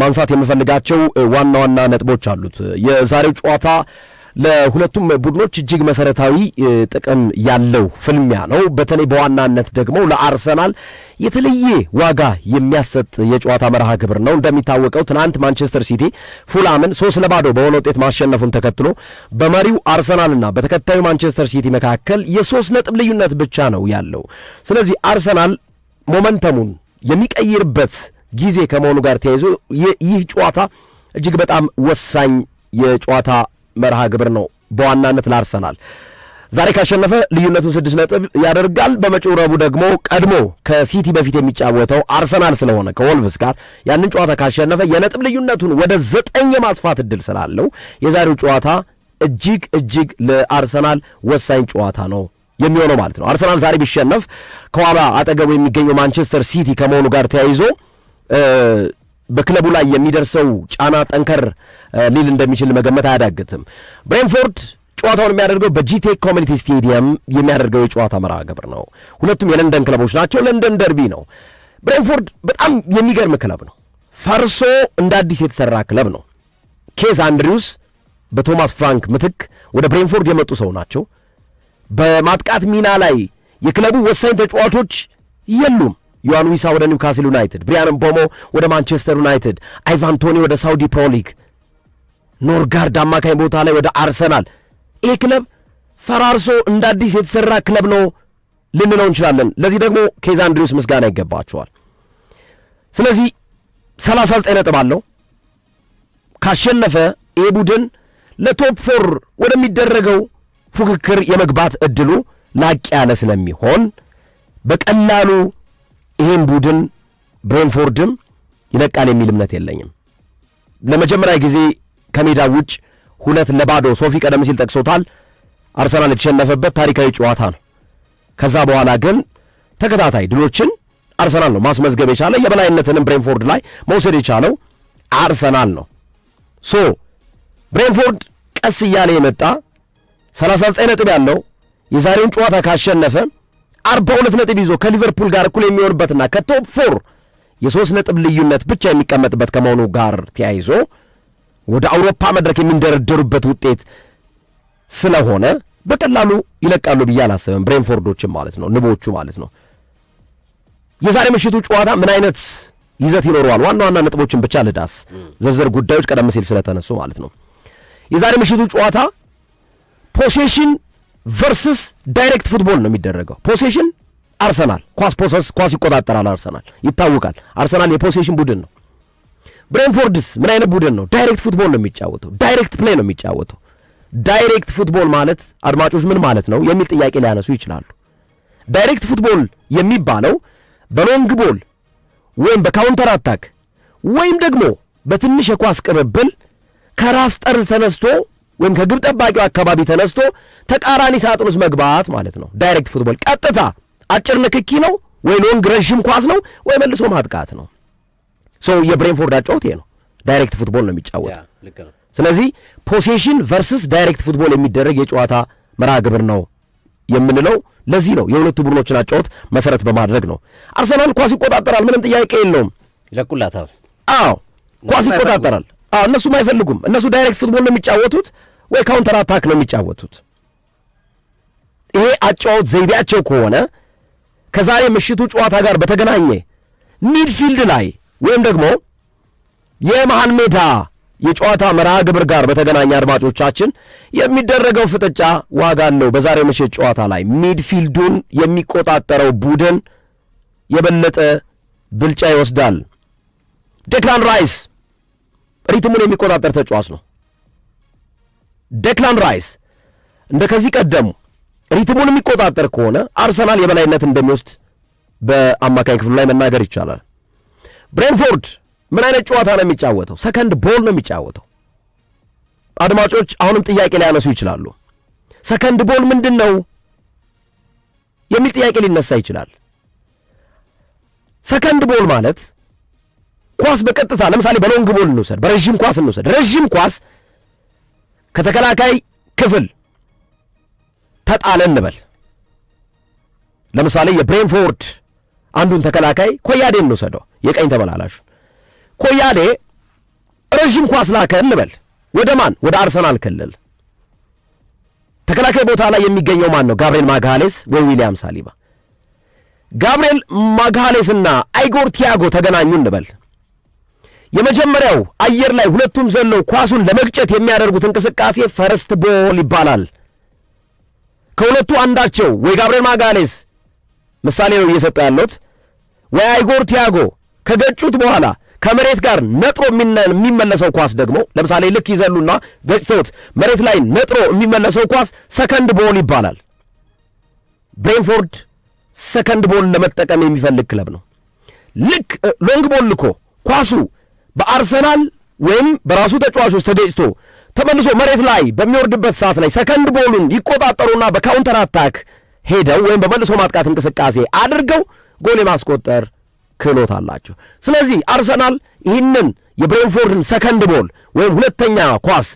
ማንሳት የምፈልጋቸው ዋና ዋና ነጥቦች አሉት። የዛሬው ጨዋታ ለሁለቱም ቡድኖች እጅግ መሰረታዊ ጥቅም ያለው ፍልሚያ ነው። በተለይ በዋናነት ደግሞ ለአርሰናል የተለየ ዋጋ የሚያሰጥ የጨዋታ መርሃ ግብር ነው። እንደሚታወቀው ትናንት ማንቸስተር ሲቲ ፉላምን 3-0 በሆነ ውጤት ማሸነፉን ተከትሎ በመሪው አርሰናልና በተከታዩ ማንቸስተር ሲቲ መካከል የ3 ነጥብ ልዩነት ብቻ ነው ያለው። ስለዚህ አርሰናል ሞመንተሙን የሚቀይርበት ጊዜ ከመሆኑ ጋር ተያይዞ ይህ ጨዋታ እጅግ በጣም ወሳኝ የጨዋታ መርሃ ግብር ነው። በዋናነት ለአርሰናል ዛሬ ካሸነፈ ልዩነቱን 6 ነጥብ ያደርጋል። በመጪው ረቡዕ ደግሞ ቀድሞ ከሲቲ በፊት የሚጫወተው አርሰናል ስለሆነ ከወልቭስ ጋር ያንን ጨዋታ ካሸነፈ የነጥብ ልዩነቱን ወደ 9 የማስፋት እድል ስላለው የዛሬው ጨዋታ እጅግ ለአርሰናል ወሳኝ ጨዋታ ነው የሚሆነው ማለት ነው። አርሰናል ዛሬ ቢሸነፍ ከኋላ አጠገቡ የሚገኘው ማንቸስተር ሲቲ ከመሆኑ ጋር ተያይዞ በክለቡ ላይ የሚደርሰው ጫና ጠንከር ሊል እንደሚችል መገመት አያዳግትም። ብሬንፎርድ ጨዋታውን የሚያደርገው በጂቴክ ኮሚኒቲ ስቴዲየም የሚያደርገው የጨዋታ መርሃ ግብር ነው። ሁለቱም የለንደን ክለቦች ናቸው። ለንደን ደርቢ ነው። ብሬንፎርድ በጣም የሚገርም ክለብ ነው። ፈርሶ እንደ አዲስ የተሰራ ክለብ ነው። ኬዝ አንድሪውስ በቶማስ ፍራንክ ምትክ ወደ ብሬንፎርድ የመጡ ሰው ናቸው። በማጥቃት ሚና ላይ የክለቡ ወሳኝ ተጫዋቾች የሉም። ዮሐን ዊሳ ወደ ኒውካስል ዩናይትድ፣ ብሪያን ምቦሞ ወደ ማንቸስተር ዩናይትድ፣ አይቫን ቶኒ ወደ ሳውዲ ፕሮ ሊግ፣ ኖርጋርድ አማካኝ ቦታ ላይ ወደ አርሰናል። ይህ ክለብ ፈራርሶ እንደ አዲስ የተሰራ ክለብ ነው ልንለው እንችላለን። ለዚህ ደግሞ ኬዝ አንድሪውስ ምስጋና ይገባቸዋል። ስለዚህ 39 ነጥብ አለው። ካሸነፈ ይህ ቡድን ለቶፕ 4 ወደሚደረገው ፉክክር የመግባት እድሉ ላቅ ያለ ስለሚሆን በቀላሉ ይህን ቡድን ብሬንፎርድም ይለቃል የሚል እምነት የለኝም። ለመጀመሪያ ጊዜ ከሜዳ ውጭ 2-0 ሶፊ ቀደም ሲል ጠቅሶታል አርሰናል የተሸነፈበት ታሪካዊ ጨዋታ ነው። ከዛ በኋላ ግን ተከታታይ ድሎችን አርሰናል ነው ማስመዝገብ የቻለ። የበላይነትንም ብሬንፎርድ ላይ መውሰድ የቻለው አርሰናል ነው። ብሬንፎርድ ቀስ እያለ የመጣ 39 ነጥብ ያለው የዛሬውን ጨዋታ ካሸነፈ 42 ነጥብ ይዞ ከሊቨርፑል ጋር እኩል የሚሆንበትና ከቶፕ 4 የ3 ነጥብ ልዩነት ብቻ የሚቀመጥበት ከመሆኑ ጋር ተያይዞ ወደ አውሮፓ መድረክ የሚንደረደሩበት ውጤት ስለሆነ በቀላሉ ይለቃሉ ብዬ አላስብም። ብሬንፎርዶችም ማለት ነው፣ ንቦቹ ማለት ነው። የዛሬ ምሽቱ ጨዋታ ምን አይነት ይዘት ይኖረዋል? ዋና ዋና ነጥቦችን ብቻ ልዳስ፣ ዝርዝር ጉዳዮች ቀደም ሲል ስለተነሱ ማለት ነው። የዛሬ ምሽቱ ጨዋታ ፖሴሽን ቨርስስ ዳይሬክት ፉትቦል ነው የሚደረገው። ፖሴሽን አርሰናል ኳስ ይቆጣጠራል። አርሰናል ይታወቃል። አርሰናል የፖሴሽን ቡድን ነው። ብሬንፎርድስ ምን አይነት ቡድን ነው? ዳይሬክት ፉትቦል ነው የሚጫወተው። ዳይሬክት ፕሌይ ነው የሚጫወተው። ዳይሬክት ፉትቦል ማለት አድማጮች ምን ማለት ነው የሚል ጥያቄ ሊያነሱ ይችላሉ። ዳይሬክት ፉትቦል የሚባለው በሎንግ ቦል ወይም በካውንተር አታክ ወይም ደግሞ በትንሽ የኳስ ቅብብል ከራስ ጠርዝ ተነስቶ ወይም ከግብ ጠባቂው አካባቢ ተነስቶ ተቃራኒ ሳጥን ውስጥ መግባት ማለት ነው። ዳይሬክት ፉትቦል ቀጥታ አጭር ንክኪ ነው ወይ ሎንግ ረዥም ኳስ ነው ወይ መልሶ ማጥቃት ነው። የብሬንፎርድ አጫወት ይሄ ነው። ዳይሬክት ፉትቦል ነው የሚጫወተው። ስለዚህ ፖሴሽን ቨርስስ ዳይሬክት ፉትቦል የሚደረግ የጨዋታ መርሃ ግብር ነው የምንለው ለዚህ ነው። የሁለቱ ቡድኖችን አጫወት መሰረት በማድረግ ነው። አርሰናል ኳስ ይቆጣጠራል፣ ምንም ጥያቄ የለውም። ይለቁላታል። ኳስ ይቆጣጠራል። እነሱም አይፈልጉም። እነሱ ዳይሬክት ፉትቦል ነው የሚጫወቱት ወይ ካውንተር አታክ ነው የሚጫወቱት። ይሄ አጫወት ዘይቤያቸው ከሆነ ከዛሬ ምሽቱ ጨዋታ ጋር በተገናኘ ሚድፊልድ ላይ ወይም ደግሞ የመሃል ሜዳ የጨዋታ መርሃ ግብር ጋር በተገናኘ አድማጮቻችን የሚደረገው ፍጥጫ ዋጋ አለው። በዛሬ ምሽት ጨዋታ ላይ ሚድፊልዱን የሚቆጣጠረው ቡድን የበለጠ ብልጫ ይወስዳል። ዴክላን ራይስ ሪትሙን የሚቆጣጠር ተጫዋች ነው። ዴክላን ራይስ እንደ ከዚህ ቀደሙ ሪትሙን የሚቆጣጠር ከሆነ አርሰናል የበላይነት እንደሚወስድ በአማካኝ ክፍሉ ላይ መናገር ይቻላል። ብሬንፎርድ ምን አይነት ጨዋታ ነው የሚጫወተው? ሰከንድ ቦል ነው የሚጫወተው። አድማጮች አሁንም ጥያቄ ሊያነሱ ይችላሉ። ሰከንድ ቦል ምንድን ነው የሚል ጥያቄ ሊነሳ ይችላል። ሰከንድ ቦል ማለት ኳስ በቀጥታ ለምሳሌ በሎንግ ቦል እንውሰድ፣ በረዥም ኳስ እንውሰድ። ረዥም ኳስ ከተከላካይ ክፍል ተጣለ እንበል። ለምሳሌ የብሬንፎርድ አንዱን ተከላካይ ኮያዴን እንውሰደው፣ የቀኝ ተመላላሹ ኮያሌ ረዥም ኳስ ላከ እንበል ወደ ማን? ወደ አርሰናል ክልል። ተከላካይ ቦታ ላይ የሚገኘው ማን ነው? ጋብርኤል ማጋሌስ ወይ ዊሊያም ሳሊባ። ጋብርኤል ማጋሌስና አይጎር ቲያጎ ተገናኙ እንበል። የመጀመሪያው አየር ላይ ሁለቱም ዘለው ኳሱን ለመግጨት የሚያደርጉት እንቅስቃሴ ፈርስት ቦል ይባላል። ከሁለቱ አንዳቸው ወይ ጋብርኤል ማጋሌስ ምሳሌ ነው እየሰጠ ያለሁት፣ ወይ አይጎር ቲያጎ ከገጩት በኋላ ከመሬት ጋር ነጥሮ የሚመለሰው ኳስ ደግሞ ለምሳሌ ልክ ይዘሉና ገጭተውት መሬት ላይ ነጥሮ የሚመለሰው ኳስ ሰከንድ ቦል ይባላል። ብሬንፎርድ ሰከንድ ቦል ለመጠቀም የሚፈልግ ክለብ ነው። ልክ ሎንግ ቦል ልኮ ኳሱ በአርሰናል ወይም በራሱ ተጫዋቾች ተገጭቶ ተመልሶ መሬት ላይ በሚወርድበት ሰዓት ላይ ሰከንድ ቦሉን ይቆጣጠሩና በካውንተር አታክ ሄደው ወይም በመልሶ ማጥቃት እንቅስቃሴ አድርገው ጎል የማስቆጠር ክህሎት አላቸው። ስለዚህ አርሰናል ይህንን የብሬንፎርድን ሰከንድ ቦል ወይም ሁለተኛ ኳስ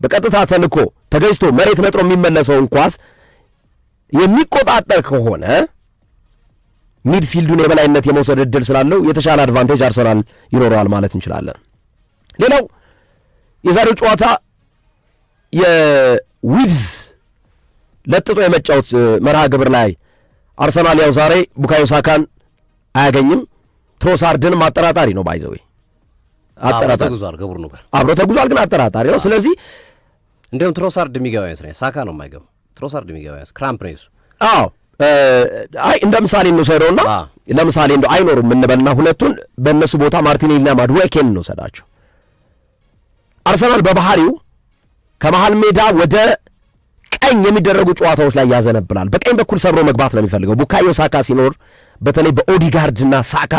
በቀጥታ ተልኮ ተገጭቶ መሬት ነጥሮ የሚመለሰውን ኳስ የሚቆጣጠር ከሆነ ሚድፊልዱን የበላይነት የመውሰድ ዕድል ስላለው የተሻለ አድቫንቴጅ አርሰናል ይኖረዋል ማለት እንችላለን። ሌላው የዛሬው ጨዋታ የዊድዝ ለጥጦ የመጫወት መርሃ ግብር ላይ አርሰናል ያው ዛሬ ቡካዮ ሳካን አያገኝም። ትሮሳርድንም አጠራጣሪ ነው። ባይዘዌ አብሮ ተጉዟል፣ ግን አጠራጣሪ ነው። ስለዚህ እንዲሁም ትሮሳርድ የሚገባ ይመስለኛል። ሳካ ነው የማይገባ፣ ትሮሳርድ የሚገባ ክራምፕ ነው እሱ። አዎ አይ እንደ ምሳሌ እንውሰደውና ለምሳሌ እንደው አይኖሩም እንበልና ሁለቱን በእነሱ ቦታ ማርቲኔሊና ማድዌኬን እንውሰዳቸው። አርሰናል በባህሪው ከመሃል ሜዳ ወደ ቀኝ የሚደረጉ ጨዋታዎች ላይ ያዘነብላል። በቀኝ በኩል ሰብሮ መግባት ነው የሚፈልገው። ቡካዮ ሳካ ሲኖር በተለይ በኦዲጋርድና ሳካ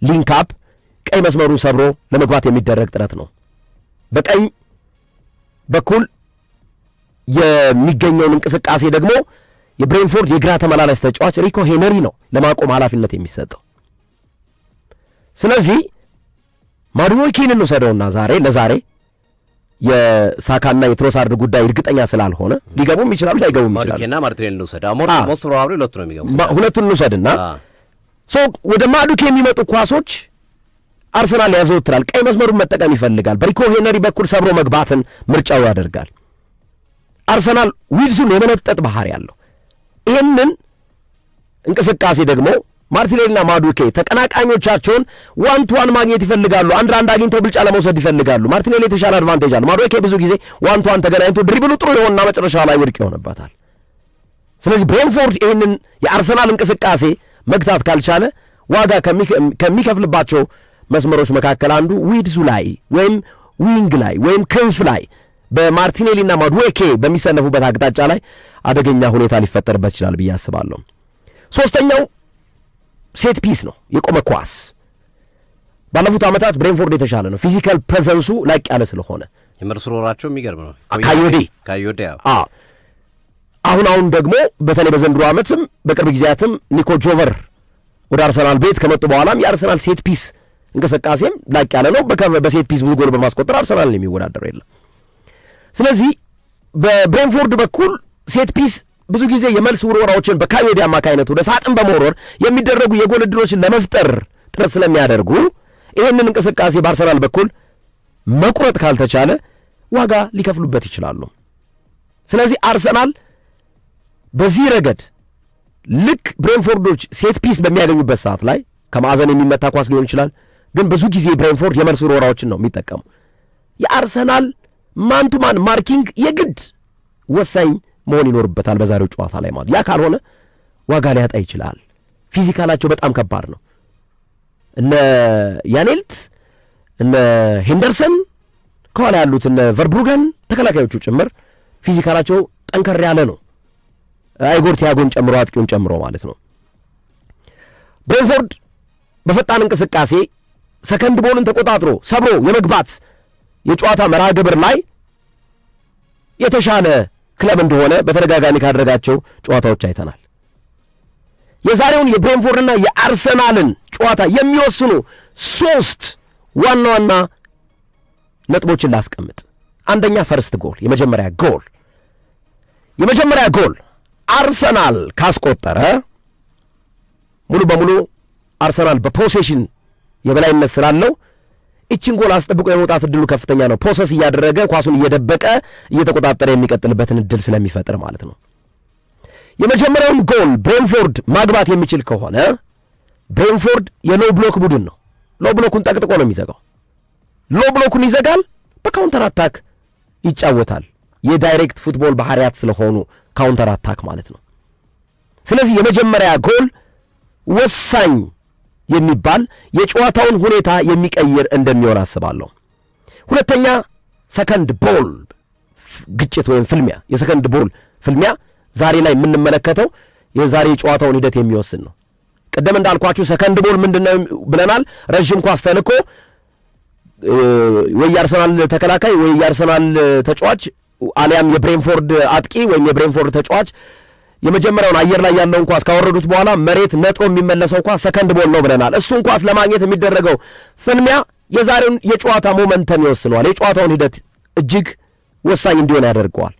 ሊንክአፕ ቀኝ መስመሩን ሰብሮ ለመግባት የሚደረግ ጥረት ነው። በቀኝ በኩል የሚገኘውን እንቅስቃሴ ደግሞ የብሬንፎርድ የግራ ተመላላሽ ተጫዋች ሪኮ ሄነሪ ነው ለማቆም ኃላፊነት የሚሰጠው። ስለዚህ ማድዌኬን እንውሰደውና ለዛሬ የሳካና የትሮሳርድ ጉዳይ እርግጠኛ ስላልሆነ ሊገቡም ይችላሉ ላይገቡም ይችላሉ። ማዱኬና ማርቲኔሊ እንውሰድ። ሞስት ፕሮባብሊ ሁለቱ ነው የሚገቡ። ሁለቱን እንውሰድና ወደ ማዱኬ የሚመጡ ኳሶች አርሰናል ያዘወትራል። ቀይ መስመሩን መጠቀም ይፈልጋል። በሪኮ ሄነሪ በኩል ሰብሮ መግባትን ምርጫው ያደርጋል። አርሰናል ዊድሱን የመነጠጥ ባህሪ ያለው ይህንን እንቅስቃሴ ብዙ ማርቲኔሊና ማዱኬ ተቀናቃኞቻቸውን ዋን ቱ ዋን ማግኘት ይፈልጋሉ። አንድ አግኝተው ብልጫ ለመውሰድ ይፈልጋሉ። ማርቲኔሊ የተሻለ አድቫንቴጅ አለ። ማዱኬ ብዙ ጊዜ ዋን ቱ ዋን ተገናኝቶ ድሪብሉ ጥሩ የሆነና መጨረሻ ላይ ውድቅ ይሆንበታል። ስለዚህ ብሬንፎርድ ይህንን የአርሰናል እንቅስቃሴ መግታት ካልቻለ ዋጋ ከሚከፍልባቸው መስመሮች መካከል አንዱ ዊድዙ ላይ ወይም ዊንግ ላይ ወይም ክንፍ ላይ በማርቲኔሊና ማዱኬ በሚሰለፉበት አቅጣጫ ላይ አደገኛ ሁኔታ ሊፈጠርበት ይችላል ብዬ አስባለሁ። ሶስተኛው ሴት ፒስ ነው፣ የቆመ ኳስ። ባለፉት ዓመታት ብሬንፎርድ የተሻለ ነው፣ ፊዚካል ፕሬዘንሱ ላቅ ያለ ስለሆነ የመልስ ሮራቸው የሚገርም ነው። ካዮዴ አሁን ደግሞ በተለይ በዘንድሮ ዓመትም በቅርብ ጊዜያትም ኒኮ ጆቨር ወደ አርሰናል ቤት ከመጡ በኋላም የአርሰናል ሴት ፒስ እንቅስቃሴም ላቅ ያለ ነው። በሴት ፒስ ብዙ ጎል በማስቆጠር አርሰናልን የሚወዳደረው የለም። ስለዚህ በብሬንፎርድ በኩል ሴት ፒስ ብዙ ጊዜ የመልስ ውርወራዎችን በካዮዴ አማካይነት ወደ ሳጥን በመወርወር የሚደረጉ የጎል ዕድሎችን ለመፍጠር ጥረት ስለሚያደርጉ ይህንን እንቅስቃሴ በአርሰናል በኩል መቁረጥ ካልተቻለ ዋጋ ሊከፍሉበት ይችላሉ። ስለዚህ አርሰናል በዚህ ረገድ ልክ ብሬንፎርዶች ሴት ፒስ በሚያገኙበት ሰዓት ላይ ከማዕዘን የሚመታ ኳስ ሊሆን ይችላል፣ ግን ብዙ ጊዜ ብሬንፎርድ የመልስ ውርወራዎችን ነው የሚጠቀሙ። የአርሰናል ማንቱማን ማርኪንግ የግድ ወሳኝ መሆን ይኖርበታል በዛሬው ጨዋታ ላይ ማለት። ያ ካልሆነ ዋጋ ሊያጣ ይችላል። ፊዚካላቸው በጣም ከባድ ነው። እነ ያኔልት እነ ሄንደርሰን ከኋላ ያሉት እነ ቨርብሩገን ተከላካዮቹ ጭምር ፊዚካላቸው ጠንከር ያለ ነው። አይጎር ቲያጎን ጨምሮ አጥቂውን ጨምሮ ማለት ነው። ብሬንፎርድ በፈጣን እንቅስቃሴ ሰከንድ ቦልን ተቆጣጥሮ ሰብሮ የመግባት የጨዋታ መርሃ ግብር ላይ የተሻለ ክለብ እንደሆነ በተደጋጋሚ ካደረጋቸው ጨዋታዎች አይተናል። የዛሬውን የብሬንፎርድና የአርሰናልን ጨዋታ የሚወስኑ 3 ዋና ዋና ነጥቦችን ላስቀምጥ። አንደኛ ፈርስት ጎል፣ የመጀመሪያ ጎል አርሰናል ካስቆጠረ ሙሉ በሙሉ አርሰናል በፖሴሽን የበላይነት ስላለው እቺን ጎል አስጠብቆ የመውጣት እድሉ ከፍተኛ ነው። ፕሮሰስ እያደረገ ኳሱን እየደበቀ እየተቆጣጠረ የሚቀጥልበትን እድል ስለሚፈጥር ማለት ነው። የመጀመሪያውን ጎል ብሬንፎርድ ማግባት የሚችል ከሆነ ብሬንፎርድ የሎው ብሎክ ቡድን ነው። ሎው ብሎኩን ጠቅጥቆ ነው የሚዘጋው። ሎው ብሎኩን ይዘጋል፣ በካውንተር አታክ ይጫወታል። የዳይሬክት ፉትቦል ባህሪያት ስለሆኑ ካውንተር አታክ ማለት ነው። ስለዚህ የመጀመሪያ ጎል ወሳኝ የሚባል የጨዋታውን ሁኔታ የሚቀይር እንደሚሆን አስባለሁ። ሁለተኛ ሰከንድ ቦል ግጭት ወይም ፍልሚያ፣ የሰከንድ ቦል ፍልሚያ ዛሬ ላይ የምንመለከተው የዛሬ የጨዋታውን ሂደት የሚወስን ነው። ቀደም እንዳልኳችሁ ሰከንድ ቦል ምንድነው ብለናል? ረጅም ኳስ ተልኮ ወይ የአርሰናል ተከላካይ ወይ የአርሰናል ተጫዋች አሊያም የብሬንፎርድ አጥቂ ወይም የብሬንፎርድ ተጫዋች የመጀመሪያውን አየር ላይ ያለውን ኳስ ካወረዱት በኋላ መሬት ነጥሮ የሚመለሰው ኳስ ሰከንድ ቦል ነው ብለናል። እሱን ኳስ ለማግኘት የሚደረገው ፍልሚያ የዛሬውን የጨዋታ ሞመንተም ይወስነዋል። የጨዋታውን ሂደት እጅግ ወሳኝ እንዲሆን ያደርገዋል።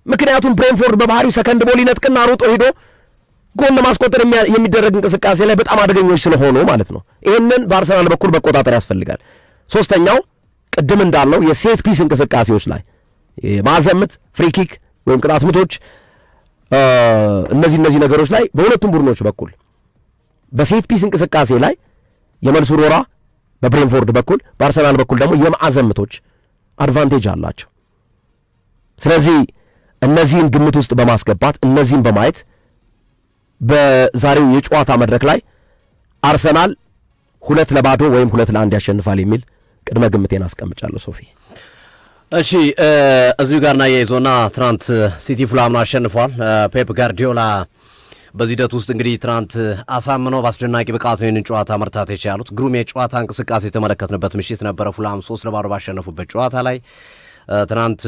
ምክንያቱም ብሬንፎርድ በባህሪው ሰከንድ ቦል ይነጥቅና ሮጦ ሄዶ ጎል ለማስቆጠር የሚደረግ እንቅስቃሴ ላይ በጣም አደገኞች ስለሆኑ ማለት ነው። ይህንን በአርሰናል በኩል መቆጣጠር ያስፈልጋል። ሶስተኛው ቅድም እንዳልነው የሴት ፒስ እንቅስቃሴዎች ላይ ማዘምት፣ ፍሪኪክ ወይም ቅጣት ምቶች፣ እነዚህ ነገሮች ላይ በሁለቱም ቡድኖች በኩል በሴት ፒስ እንቅስቃሴ ላይ የመልሱ ሮራ በብሬንፎርድ በኩል፣ በአርሰናል በኩል ደግሞ የማዕዘን ምቶች አድቫንቴጅ አላቸው። ስለዚህ እነዚህን ግምት ውስጥ በማስገባት እነዚህን በማየት በዛሬው የጨዋታ መድረክ ላይ አርሰናል 2-0 ወይም 2-1 ያሸንፋል የሚል ቅድመ ግምቴን አስቀምጫለሁ። ሶፊ እሺ፣ እዚሁ ጋር እናያይዞና ትናንት ሲቲ ፉላምን አሸንፏል። ፔፕ ጋርዲዮላ በዚህ ሂደት ውስጥ እንግዲህ ትናንት አሳምነው በአስደናቂ ብቃት ነው ይህንን ጨዋታ መርታት የቻሉት። ግሩም የጨዋታ እንቅስቃሴ የተመለከትንበት ምሽት ነበረ። ፉላም 3-0 ባሸነፉበት ጨዋታ ላይ ትናንት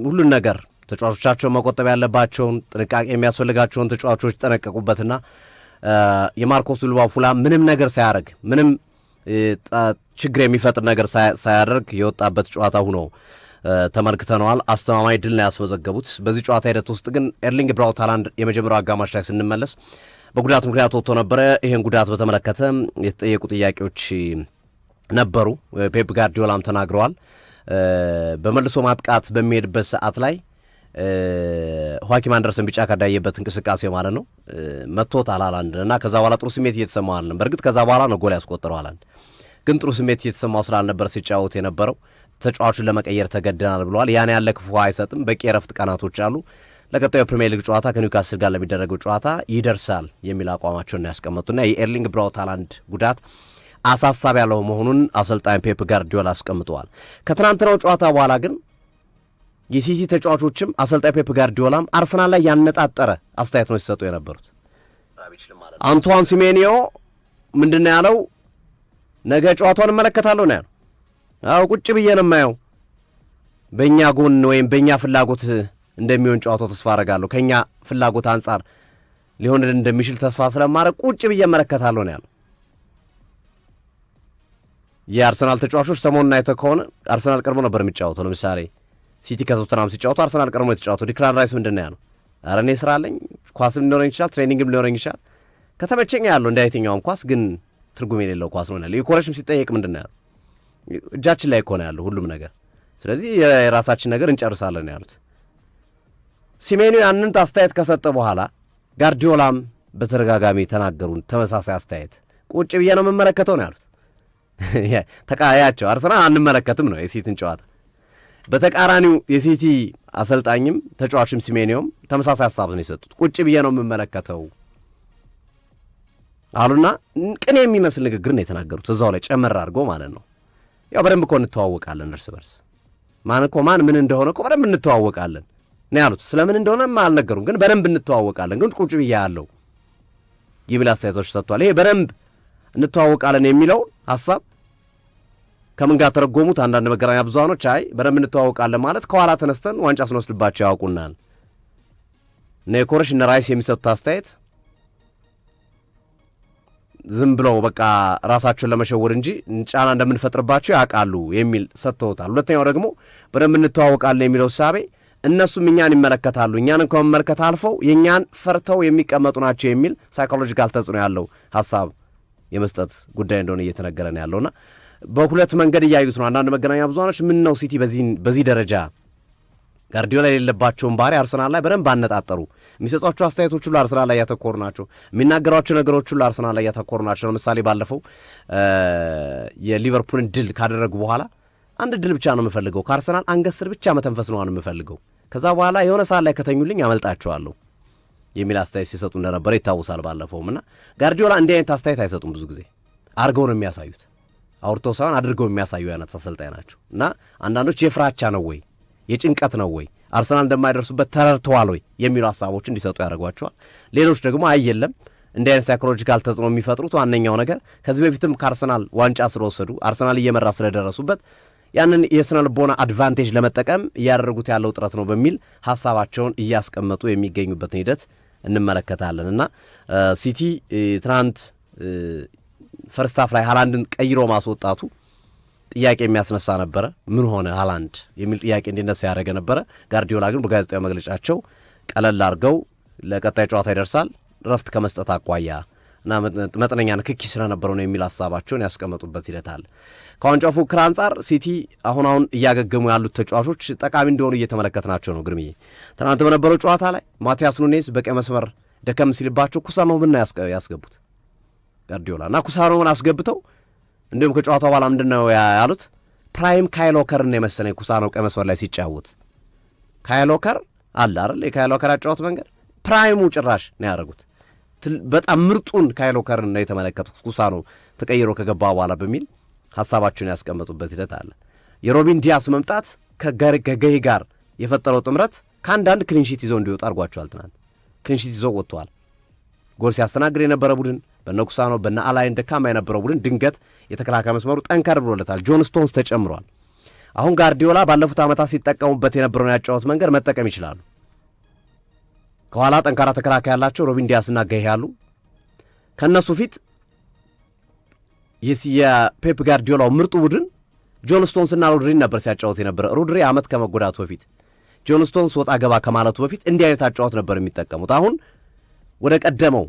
ሁሉን ነገር ተጫዋቾቻቸውን መቆጠብ ያለባቸውን ጥንቃቄ የሚያስፈልጋቸውን ተጫዋቾች ጠነቀቁበትና የማርኮስ ሉባ ፉላም ምንም ነገር ሳያደርግ ምንም ችግር የሚፈጥር ነገር ሳያደርግ የወጣበት ጨዋታ ሆኖ ተመልክተነዋል። አስተማማኝ ድል ነው ያስመዘገቡት። በዚህ ጨዋታ ሂደት ውስጥ ግን ኤርሊንግ ብራውት ሃላንድ የመጀመሪያው አጋማሽ ላይ ስንመለስ በጉዳት ምክንያት ወጥቶ ነበረ። ይህን ጉዳት በተመለከተ የተጠየቁ ጥያቄዎች ነበሩ። ፔፕ ጋርዲዮላም ተናግረዋል። በመልሶ ማጥቃት በሚሄድበት ሰዓት ላይ ሆዋኪም አንደርሰን ቢጫ ካዳየበት እንቅስቃሴ ማለት ነው መጥቶታል ሃላንድ እና ከዛ በኋላ ጥሩ ስሜት እየተሰማው አልነበረም። በእርግጥ ከዛ በኋላ ነው ጎል ያስቆጠረው ሃላንድ፣ ግን ጥሩ ስሜት እየተሰማው ስላልነበረ ሲጫወት የነበረው ተጫዋቹን ለመቀየር ተገደናል ብለዋል። ያን ያለ ክፉ አይሰጥም። በቂ የረፍት ቀናቶች አሉ። ለቀጣዩ ፕሪሚየር ሊግ ጨዋታ ከኒውካስል ጋር ለሚደረገው ጨዋታ ይደርሳል የሚል አቋማቸውን ያስቀመጡና የኤርሊንግ ብራውት ሃላንድ ጉዳት አሳሳቢ ያለው መሆኑን አሰልጣኝ ፔፕ ጋርዲዮላ አስቀምጠዋል። ከትናንትናው ጨዋታ በኋላ ግን የሲቲ ተጫዋቾችም አሰልጣኝ ፔፕ ጋርዲዮላም አርሰናል ላይ ያነጣጠረ አስተያየት ነው ሲሰጡ የነበሩት። አንቷን ሲሜኒዮ ምንድን ነው ያለው? ነገ ጨዋታውን እመለከታለሁ ነው ያለው። አዎ ቁጭ ብዬ ነው የማየው። በእኛ ጎን ወይም በእኛ ፍላጎት እንደሚሆን ጨዋታው ተስፋ አደርጋለሁ። ከእኛ ፍላጎት አንጻር ሊሆንልን እንደሚችል ተስፋ ስለማድረግ ቁጭ ብዬ እመለከታለሁ ነው ያለው። የአርሰናል ተጫዋቾች ሰሞኑን አይተህ ከሆነ አርሰናል ቀድሞ ነበር የሚጫወተው። ለምሳሌ ሲቲ ከቶተናም ሲጫወቱ አርሰናል ቀድሞ የተጫወተው። ዲክላን ራይስ ምንድን ነው ያለው? ኧረ እኔ ስራ አለኝ፣ ኳስም ሊኖረኝ ይችላል፣ ትሬኒንግም ሊኖረኝ ይችላል፣ ከተመቸኝ ያለው እንደ የትኛውም ኳስ ግን ትርጉም የሌለው ኳስ ነው ያለው። የኮረሽም ሲጠየቅ ምንድን ነው ያለው? እጃችን ላይ እኮ ነው ያለው ሁሉም ነገር፣ ስለዚህ የራሳችን ነገር እንጨርሳለን ያሉት። ሲሜኒ ያንን አስተያየት ከሰጠ በኋላ ጋርዲዮላም በተደጋጋሚ ተናገሩን ተመሳሳይ አስተያየት። ቁጭ ብዬ ነው የምመለከተው ነው ያሉት። ተቃያቸው አርሰናል አንመለከትም ነው የሲቲን ጨዋታ። በተቃራኒው የሲቲ አሰልጣኝም ተጫዋችም ሲሜኒዮም ተመሳሳይ ሀሳብ ነው የሰጡት። ቁጭ ብዬ ነው የምመለከተው አሉና ቅን የሚመስል ንግግር ነው የተናገሩት። እዛው ላይ ጨመር አድርጎ ማለት ነው። ያው በደንብ እኮ እንተዋወቃለን እርስ በርስ ማን እኮ ማን ምን እንደሆነ እኮ በደንብ እንተዋወቃለን ነው ያሉት። ስለምን እንደሆነም አልነገሩም፣ ግን በደንብ እንተዋወቃለን፣ ግን ቁጭ ብዬ ያለው የሚል አስተያየቶች ሰጥቷል። ይሄ በደንብ እንተዋወቃለን የሚለው ሀሳብ ከምን ጋር ተረጎሙት? አንዳንድ መገናኛ ብዙሃኖች አይ በደንብ እንተዋወቃለን ማለት ከኋላ ተነስተን ዋንጫ ስንወስድባቸው ያውቁናል። እነ የኮረሽ እነ ራይስ የሚሰጡት አስተያየት ዝም ብለው በቃ ራሳቸውን ለመሸወር እንጂ ጫና እንደምንፈጥርባቸው ያውቃሉ የሚል ሰጥተውታል። ሁለተኛው ደግሞ በደንብ እንተዋወቃለን የሚለው ሳቤ እነሱም እኛን ይመለከታሉ፣ እኛን ከመመልከት አልፈው የእኛን ፈርተው የሚቀመጡ ናቸው የሚል ሳይኮሎጂካል ተጽዕኖ ያለው ሀሳብ የመስጠት ጉዳይ እንደሆነ እየተነገረን ያለውና በሁለት መንገድ እያዩት ነው አንዳንድ መገናኛ ብዙሃኖች። ምን ነው ሲቲ በዚህ ደረጃ ጋርዲዮላ የሌለባቸውን ባህሪ አርሰናል ላይ በደንብ አነጣጠሩ። የሚሰጧቸው አስተያየቶች ሁሉ አርሰናል ላይ ያተኮሩ ናቸው። የሚናገሯቸው ነገሮች ሁሉ አርሰናል ላይ ያተኮሩ ናቸው። ለምሳሌ ባለፈው የሊቨርፑልን ድል ካደረጉ በኋላ አንድ ድል ብቻ ነው የምፈልገው፣ ከአርሰናል አንገት ስር ብቻ መተንፈስ ነው የምፈልገው፣ ከዛ በኋላ የሆነ ሰዓት ላይ ከተኙልኝ አመልጣቸዋለሁ የሚል አስተያየት ሲሰጡ እንደነበረ ይታወሳል ባለፈውም። እና ጋርዲዮላ እንዲህ አይነት አስተያየት አይሰጡም። ብዙ ጊዜ አድርገው ነው የሚያሳዩት። አውርተው ሳይሆን አድርገው የሚያሳዩ አይነት አሰልጣኝ ናቸው። እና አንዳንዶች የፍራቻ ነው ወይ የጭንቀት ነው ወይ አርሰናል እንደማይደርሱበት ተረድተዋል ወይ የሚሉ ሀሳቦች እንዲሰጡ ያደርጓቸዋል። ሌሎች ደግሞ አየለም እንዲህ አይነት ሳይኮሎጂካል ተጽዕኖ የሚፈጥሩት ዋነኛው ነገር ከዚህ በፊትም ከአርሰናል ዋንጫ ስለወሰዱ አርሰናል እየመራ ስለደረሱበት ያንን የስነ ልቦና አድቫንቴጅ ለመጠቀም እያደረጉት ያለው ጥረት ነው በሚል ሀሳባቸውን እያስቀመጡ የሚገኙበትን ሂደት እንመለከታለን። እና ሲቲ ትናንት ፈርስት ሃፍ ላይ ሃላንድን ቀይሮ ማስወጣቱ ጥያቄ የሚያስነሳ ነበረ። ምን ሆነ ሃላንድ የሚል ጥያቄ እንዲነሳ ያደረገ ነበረ። ጋርዲዮላ ግን በጋዜጣዊ መግለጫቸው ቀለል አድርገው ለቀጣይ ጨዋታ ይደርሳል ረፍት ከመስጠት አኳያ እና መጠነኛ ንክኪ ስለነበረው ነው የሚል ሀሳባቸውን ያስቀመጡበት ሂደት አለ። ከዋንጫው ፉክክር አንጻር ሲቲ አሁን እያገገሙ ያሉት ተጫዋቾች ጠቃሚ እንደሆኑ እየተመለከትናቸው ነው። ግርምዬ ትናንት በነበረው ጨዋታ ላይ ማቲያስ ኑኔዝ በቀይ መስመር ደከም ሲልባቸው ኩሳኖቭን ያስገቡት ጋርዲዮላ እና ኩሳኖቭን አስገብተው እንዲሁም ከጨዋታው በኋላ ምንድን ነው ያሉት? ፕራይም ካይሎከርን የመሰለኝ ኩሳኖቭ ቀይ መስመር ላይ ሲጫወት ካይሎከር አለ አይደል? የካይሎከር አጫወት መንገድ ፕራይሙ ጭራሽ ነው ያደረጉት። በጣም ምርጡን ካይሎከርን ነው የተመለከቱት ኩሳኖቭ ተቀይሮ ከገባ በኋላ በሚል ሀሳባቸውን ያስቀመጡበት ሂደት አለ። የሮቢን ዲያስ መምጣት ከገይ ጋር የፈጠረው ጥምረት ከአንዳንድ ክሊንሺት ይዘው እንዲወጡ አድርጓቸዋል። ትናንት ክሊንሺት ይዘው ወጥተዋል። ጎል ሲያስተናግድ የነበረ ቡድን በነ ኩሳኖቭ በነ አላይን ደካማ የነበረው ቡድን ድንገት የተከላካይ መስመሩ ጠንከር ብሎለታል። ጆን ስቶንስ ተጨምሯል። አሁን ጋርዲዮላ ባለፉት ዓመታት ሲጠቀሙበት የነበረውን ያጫወት መንገድ መጠቀም ይችላሉ። ከኋላ ጠንካራ ተከላካይ ያላቸው ሮቢን ዲያስና ገይ ያሉ ከእነሱ ፊት የፔፕ ጋርዲዮላው ምርጡ ቡድን ጆን ስቶንስና ሮድሪን ነበር ሲያጫወት የነበረ። ሮድሪ ዓመት ከመጎዳቱ በፊት ጆን ስቶንስ ወጣ ገባ ከማለቱ በፊት እንዲህ አይነት አጫወት ነበር የሚጠቀሙት። አሁን ወደ ቀደመው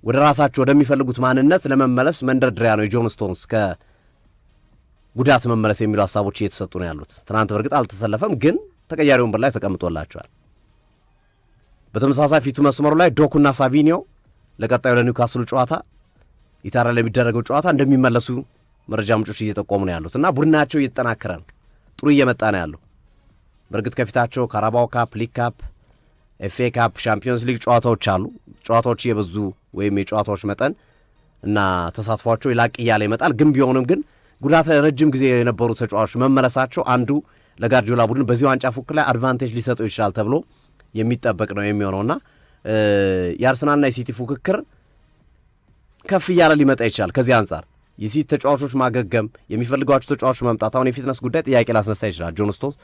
ወደ ራሳቸው ወደሚፈልጉት ማንነት ለመመለስ መንደርድሪያ ነው የጆን ስቶንስ ከጉዳት መመለስ የሚሉ ሀሳቦች እየተሰጡ ነው ያሉት። ትናንት በእርግጥ አልተሰለፈም፣ ግን ተቀያሪ ወንበር ላይ ተቀምጦላቸዋል። በተመሳሳይ ፊቱ መስመሩ ላይ ዶኩና ሳቪኒዮ ለቀጣዩ ለኒውካስሉ ጨዋታ ኢታራ ለሚደረገው ጨዋታ እንደሚመለሱ መረጃ ምንጮች እየጠቆሙ ነው ያሉት እና ቡድናቸው እየተጠናከረ ነው፣ ጥሩ እየመጣ ነው ያለው። በእርግጥ ከፊታቸው ካራባው ካፕ፣ ሊግ ካፕ፣ ኤፍኤ ካፕ፣ ሻምፒዮንስ ሊግ ጨዋታዎች አሉ። ጨዋታዎች እየበዙ ወይም የጨዋታዎች መጠን እና ተሳትፏቸው ይላቅ እያለ ይመጣል። ግን ቢሆንም ግን ጉዳት ረጅም ጊዜ የነበሩ ተጫዋቾች መመለሳቸው አንዱ ለጋርዲዮላ ቡድን በዚህ ዋንጫ ፉክክር ላይ አድቫንቴጅ ሊሰጠው ይችላል ተብሎ የሚጠበቅ ነው የሚሆነውና የአርሰናልና የሲቲ ፉክክር ከፍ እያለ ሊመጣ ይችላል። ከዚህ አንጻር የሲቲ ተጫዋቾች ማገገም፣ የሚፈልጓቸው ተጫዋቾች መምጣት፣ አሁን የፊትነስ ጉዳይ ጥያቄ ላስነሳ ይችላል። ጆን ስቶንስ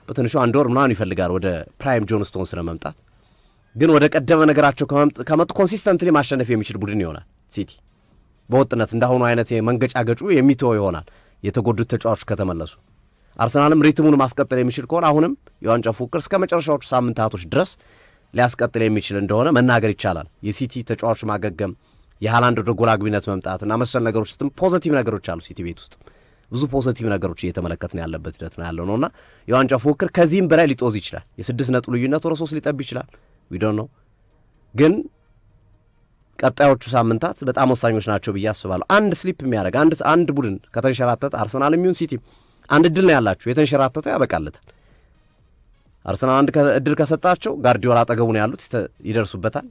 በትንሹ አንድ ወር ምናምን ይፈልጋል ወደ ፕራይም ጆን ስቶንስ ለመምጣት። ግን ወደ ቀደመ ነገራቸው ከመጡ ኮንሲስተንትሊ ማሸነፍ የሚችል ቡድን ይሆናል ሲቲ። በወጥነት እንዳሁኑ አይነት መንገጫገጩ የሚተው ይሆናል የተጎዱት ተጫዋቾች ከተመለሱ። አርሰናልም ሪትሙን ማስቀጠል የሚችል ከሆነ አሁንም የዋንጫ ፉክክር እስከ መጨረሻዎቹ ሳምንታቶች ድረስ ሊያስቀጥል የሚችል እንደሆነ መናገር ይቻላል። የሲቲ ተጫዋቾች ማገገም፣ የሃላንድ ወደ ጎል አግቢነት መምጣትና መሰል ነገሮች ውስጥም ፖዘቲቭ ነገሮች አሉ። ሲቲ ቤት ውስጥ ብዙ ፖዘቲቭ ነገሮች እየተመለከትን ያለበት ሂደት ነው ያለው ነውና የዋንጫ ፉክክር ከዚህም በላይ ሊጦዝ ይችላል። የ6 ነጥብ ልዩነት ወደ 3 ሊጠብ ይችላል። ዊዶን ነው ግን ቀጣዮቹ ሳምንታት በጣም ወሳኞች ናቸው ብዬ አስባለሁ። አንድ ስሊፕ የሚያደርግ አንድ ቡድን ከተንሸራተተ አርሰናል የሚሆን ሲቲ አንድ እድል ነው ያላችሁ። የተንሸራተተው ያበቃለታል። አርሰናል አንድ እድል ከሰጣቸው ጋርዲዮላ አጠገቡ ነው ያሉት፣ ይደርሱበታል።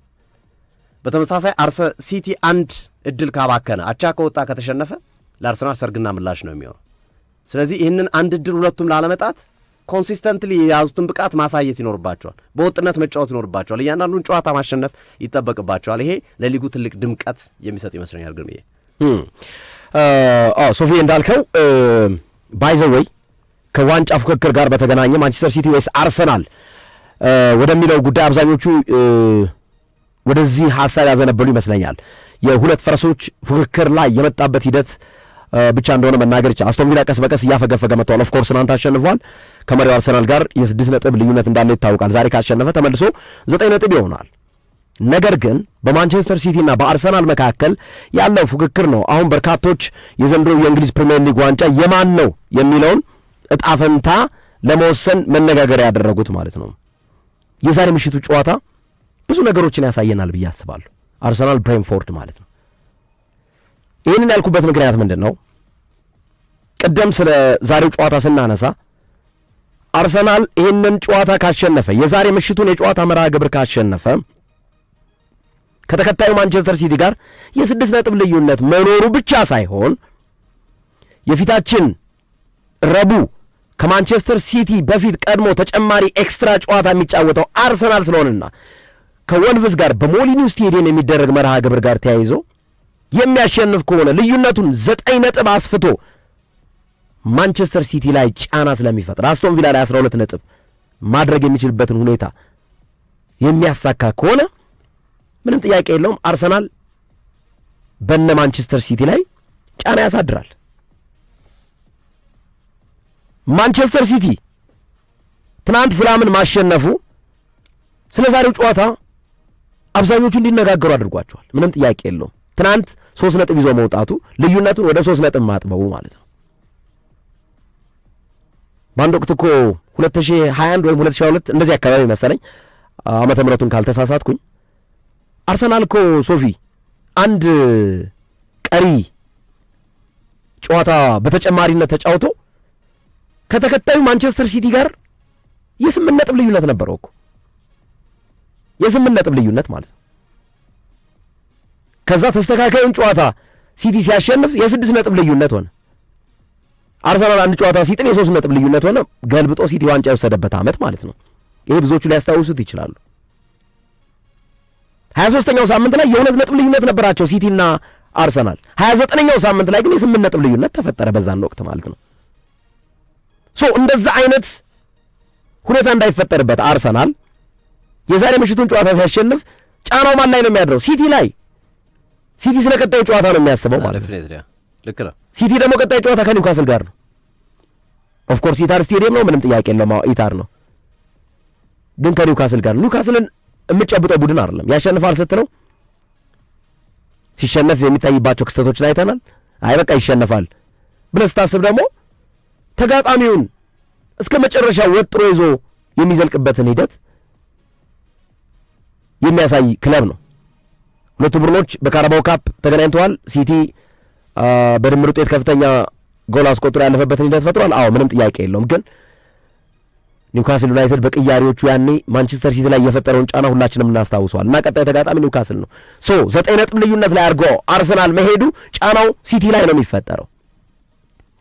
በተመሳሳይ ሲቲ አንድ እድል ካባከነ፣ አቻ ከወጣ፣ ከተሸነፈ ለአርሰናል ሰርግና ምላሽ ነው የሚሆነው። ስለዚህ ይህንን አንድ እድል ሁለቱም ላለመጣት ኮንሲስተንትሊ የያዙትን ብቃት ማሳየት ይኖርባቸዋል። በወጥነት መጫወት ይኖርባቸዋል። እያንዳንዱን ጨዋታ ማሸነፍ ይጠበቅባቸዋል። ይሄ ለሊጉ ትልቅ ድምቀት የሚሰጥ ይመስለኛል። ግርምዬ ሶፊ እንዳልከው ባይዘወይ ከዋንጫ ፉክክር ጋር በተገናኘ ማንቸስተር ሲቲ ወይስ አርሰናል ወደሚለው ጉዳይ አብዛኞቹ ወደዚህ ሀሳብ ያዘነበሉ ይመስለኛል። የሁለት ፈረሶች ፉክክር ላይ የመጣበት ሂደት ብቻ እንደሆነ መናገር ይቻላል። አስቶን ቪላ ቀስ በቀስ እያፈገፈገ መጥቷል። ኦፍኮርስ ትናንት አሸንፏል። ከመሪው አርሰናል ጋር የ6 ነጥብ ልዩነት እንዳለው ይታወቃል። ዛሬ ካሸነፈ ተመልሶ 9 ነጥብ ይሆናል። ነገር ግን በማንቸስተር ሲቲ እና በአርሰናል መካከል ያለው ፉክክር ነው አሁን በርካቶች የዘንድሮ የእንግሊዝ ፕሪሚየር ሊግ ዋንጫ የማን ነው የሚለውን እጣ ፈንታ ለመወሰን መነጋገሪያ ያደረጉት ማለት ነው። የዛሬ ምሽቱ ጨዋታ ብዙ ነገሮችን ያሳየናል ብዬ አስባለሁ። አርሰናል ብሬንፎርድ ማለት ነው። ይህንን ያልኩበት ምክንያት ምንድን ነው? ቅደም ስለ ዛሬው ጨዋታ ስናነሳ አርሰናል ይህንን ጨዋታ ካሸነፈ፣ የዛሬ ምሽቱን የጨዋታ መርሃ ግብር ካሸነፈ ከተከታዩ ማንቸስተር ሲቲ ጋር የ6 ነጥብ ልዩነት መኖሩ ብቻ ሳይሆን የፊታችን ረቡዕ ከማንቸስተር ሲቲ በፊት ቀድሞ ተጨማሪ ኤክስትራ ጨዋታ የሚጫወተው አርሰናል ስለሆነና ከወልቭስ ጋር በሞሊኒው ስቴዲየም የሚደረግ መርሃ ግብር ጋር ተያይዞ የሚያሸንፍ ከሆነ ልዩነቱን 9 ነጥብ አስፍቶ ማንቸስተር ሲቲ ላይ ጫና ስለሚፈጥር አስቶን ቪላ ላይ 12 ነጥብ ማድረግ የሚችልበትን ሁኔታ የሚያሳካ ከሆነ ምንም ጥያቄ የለውም አርሰናል በነ ማንቸስተር ሲቲ ላይ ጫና ያሳድራል። ማንቸስተር ሲቲ ትናንት ፉላምን ማሸነፉ ስለ ዛሬው ጨዋታ አብዛኞቹ እንዲነጋገሩ አድርጓቸዋል። ምንም ጥያቄ የለውም። ትናንት 3 ነጥብ ይዞ መውጣቱ ልዩነቱን ወደ 3 ነጥብ ማጥበቡ ማለት ነው። በአንድ ወቅት እኮ 2021 ወይም 2022 እንደዚህ አካባቢ መሰለኝ ዓመተ ምሕረቱን ካልተሳሳትኩኝ አርሰናል እኮ ሶፊ አንድ ቀሪ ጨዋታ በተጨማሪነት ተጫውቶ ከተከታዩ ማንቸስተር ሲቲ ጋር የ8 ነጥብ ልዩነት ነበረው እኮ የ8 ነጥብ ልዩነት ማለት ነው። ከዛ ተስተካካዩን ጨዋታ ሲቲ ሲያሸንፍ የ6 ነጥብ ልዩነት ሆነ። አርሰናል አንድ ጨዋታ ሲጥል የ3 ነጥብ ልዩነት ሆነ። ገልብጦ ሲቲ ዋንጫ የወሰደበት ዓመት ማለት ነው። ይሄ ብዙዎቹ ሊያስታውሱት ይችላሉ። 23ኛው ሳምንት ላይ የ2 ነጥብ ልዩነት ነበራቸው ሲቲና አርሰናል። 29ኛው ሳምንት ላይ ግን የ8 ነጥብ ልዩነት ተፈጠረ በዛን ወቅት ማለት ነው። እንደዛ አይነት ሁኔታ እንዳይፈጠርበት አርሰናል የዛሬ ምሽቱን ጨዋታ ሲያሸንፍ ጫናው ማን ላይ ነው የሚያድረው? ሲቲ ላይ። ሲቲ ስለ ቀጣዩ ጨዋታ ነው የሚያስበው ማለት ነው። ልክ ነው። ሲቲ ደግሞ ቀጣዩ ጨዋታ ከኒውካስል ጋር ነው። ኦፍኮርስ ኢታር ስቴዲየም ነው፣ ምንም ጥያቄ የለውም። ኢታር ነው ግን ከኒውካስል ጋር። ኒውካስልን የምትጨብጠው ቡድን አይደለም። ያሸንፋል ስትለው ሲሸነፍ የሚታይባቸው ክስተቶችን አይተናል። አይ በቃ ይሸነፋል ብለህ ስታስብ ደግሞ ተጋጣሚውን እስከ መጨረሻ ወጥሮ ይዞ የሚዘልቅበትን ሂደት የሚያሳይ ክለብ ነው። ሁለቱ ቡድኖች በካራባው ካፕ ተገናኝተዋል። ሲቲ በድምር ውጤት ከፍተኛ ጎል አስቆጥሮ ያለፈበትን ሂደት ፈጥሯል። አዎ ምንም ጥያቄ የለውም። ግን ኒውካስል ዩናይትድ በቅያሪዎቹ ያኔ ማንቸስተር ሲቲ ላይ የፈጠረውን ጫና ሁላችንም እናስታውሰዋል እና ቀጣይ ተጋጣሚ ኒውካስል ነው። 9 ነጥብ ልዩነት ላይ አድርጎ አርሰናል መሄዱ ጫናው ሲቲ ላይ ነው የሚፈጠረው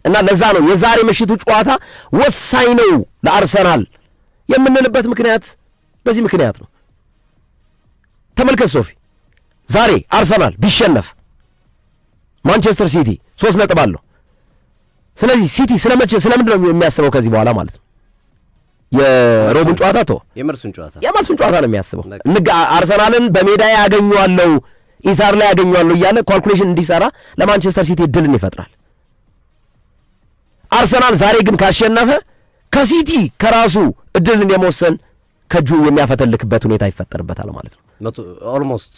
እና ለዛ ነው የዛሬ ምሽቱ ጨዋታ ወሳኝ ነው ለአርሰናል የምንልበት ምክንያት በዚህ ምክንያት ነው። ተመልከት ሶፊ፣ ዛሬ አርሰናል ቢሸነፍ ማንቸስተር ሲቲ 3 ነጥብ አለው። ስለዚህ ሲቲ ስለምንድን ነው የሚያስበው ከዚህ በኋላ ማለት ነው? የሮቡን ጨዋታ የመልሱን ጨዋታ ነው የሚያስበው። አርሰናልን በሜዳ ያገኘዋለሁ፣ ኢታር ላይ ያገኘዋለሁ እያለ ካልኩሌሽን እንዲሰራ ለማንቸስተር ሲቲ እድልን ይፈጥራል። አርሰናል ዛሬ ግን ካሸነፈ ከሲቲ ከራሱ እድልን የመወሰን ከእጁ የሚያፈተልክበት ሁኔታ ይፈጠርበታል ማለት ነው። ኦልሞስት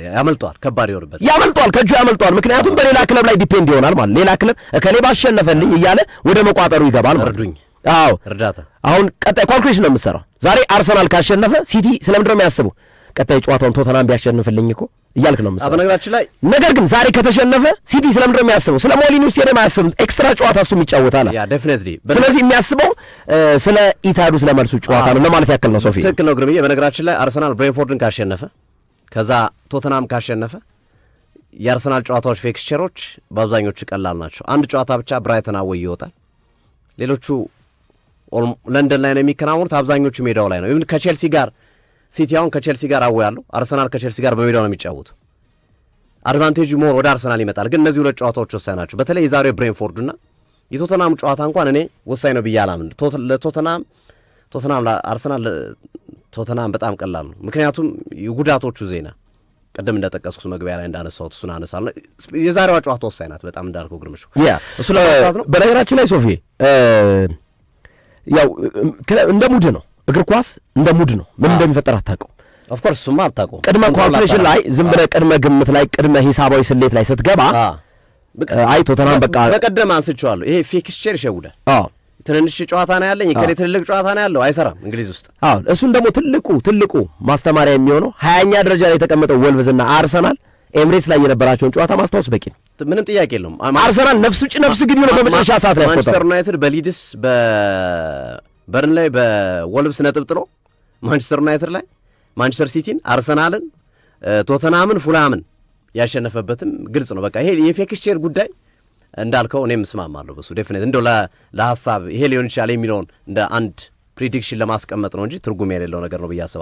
ያመልጠዋል፣ ከባድ ይሆንበታል፣ ከእጁ ያመልጠዋል። ምክንያቱም በሌላ ክለብ ላይ ዲፔንድ ይሆናል ማለት ሌላ ክለብ እከሌ ባሸነፈልኝ እያለ ወደ መቋጠሩ ይገባል ማለት ነው። አዎ እርዳታ። አሁን ቀጣይ ካልኩሌሽን ነው የምትሰራው። ዛሬ አርሰናል ካሸነፈ ሲቲ ስለምንድን ነው የሚያስበው? ቀጣይ ጨዋታውን ቶተናም ቢያሸንፍልኝ እኮ እያልክ ነው የምትሰራው። በነገራችን ላይ ነገር ግን ዛሬ ከተሸነፈ ሲቲ ስለምንድን ነው የሚያስበው? ስለ ሞሊኒው ስቴዲየም አያስብም። ኤክስትራ ጨዋታ እሱም ይጫወታል። ዴፊኒትሊ። ስለዚህ የሚያስበው ስለ ኢታዱ ስለ መልሱ ጨዋታ ነው ለማለት ያክል ነው። ሶፊ ትክክል ነው ግርምዬ። በነገራችን ላይ አርሰናል ብሬንፎርድን ካሸነፈ ከዛ ቶተናም ካሸነፈ የአርሰናል ጨዋታዎች ፊክስቸሮች በአብዛኞቹ ቀላል ናቸው። አንድ ጨዋታ ብቻ ብራይተን አወይ ይወጣል። ሌሎቹ ለንደን ላይ ነው የሚከናወኑት። አብዛኞቹ ሜዳው ላይ ነው። ይሁን ከቼልሲ ጋር ሲቲ አሁን ከቼልሲ ጋር አወያለሁ። አርሰናል ከቼልሲ ጋር በሜዳው ነው የሚጫወቱ። አድቫንቴጅ ሞር ወደ አርሰናል ይመጣል። ግን እነዚህ ሁለት ጨዋታዎች ወሳኝ ናቸው። በተለይ የዛሬው ብሬንፎርድና የቶተናም ጨዋታ እንኳን እኔ ወሳኝ ነው ብዬ አላምን። ቶተናም አርሰናል ቶተናም በጣም ቀላል ነው። ምክንያቱም የጉዳቶቹ ዜና ቅድም እንደጠቀስኩት መግቢያ ላይ እንዳነሳሁት እሱን አነሳለሁ። የዛሬዋ ጨዋታ ወሳኝ ናት በጣም እንዳልከው ግርምሹ። እሱ ለማለት ነው። በነገራችን ላይ ሶፊ ያው እንደ ሙድ ነው፣ እግር ኳስ እንደ ሙድ ነው። ምን እንደሚፈጠር አታውቀው። ኦፍኮርስ እሱማ አታውቀው ቅድመ ኳልኩሌሽን ላይ ዝም ብለህ ቅድመ ግምት ላይ ቅድመ ሂሳባዊ ስሌት ላይ ስትገባ አይ ቶተናም በቃ በቀደም አንስቼዋለሁ። ይሄ ፊክስቸር ይሸውዳል። ትንንሽ ጨዋታ ነው ያለኝ ከሌ ትልልቅ ጨዋታ ነው ያለው አይሰራም እንግሊዝ ውስጥ። እሱን ደግሞ ትልቁ ማስተማሪያ የሚሆነው 20ኛ ደረጃ ላይ የተቀመጠው ወልቭስና አርሰናል ኤምሬትስ ላይ የነበራቸውን ጨዋታ ማስታወስ በቂ ነው። ምንም ጥያቄ የለውም። አርሰናል ነፍስ ውጭ ነፍስ ግቢ ነው በመጨረሻ ሰዓት ላይ ያስቆጠረው። ማንቸስተር ዩናይትድ በሊድስ በበርን ላይ በወልቭስ ነጥብ ጥሎ ማንቸስተር ዩናይትድ ላይ ማንቸስተር ሲቲን፣ አርሰናልን፣ ቶተናምን፣ ፉላምን ያሸነፈበትም ግልጽ ነው። በቃ ይሄ የፊክስቸር ጉዳይ እንዳልከው እኔም እስማማለሁ በሱ ዴፊኒት እንደው ለሐሳብ ይሄ ሊሆን ይችላል የሚለውን እንደ አንድ ፕሪዲክሽን ለማስቀመጥ ነው እንጂ ትርጉም የሌለው ነገር ነው ብዬ አስባለሁ።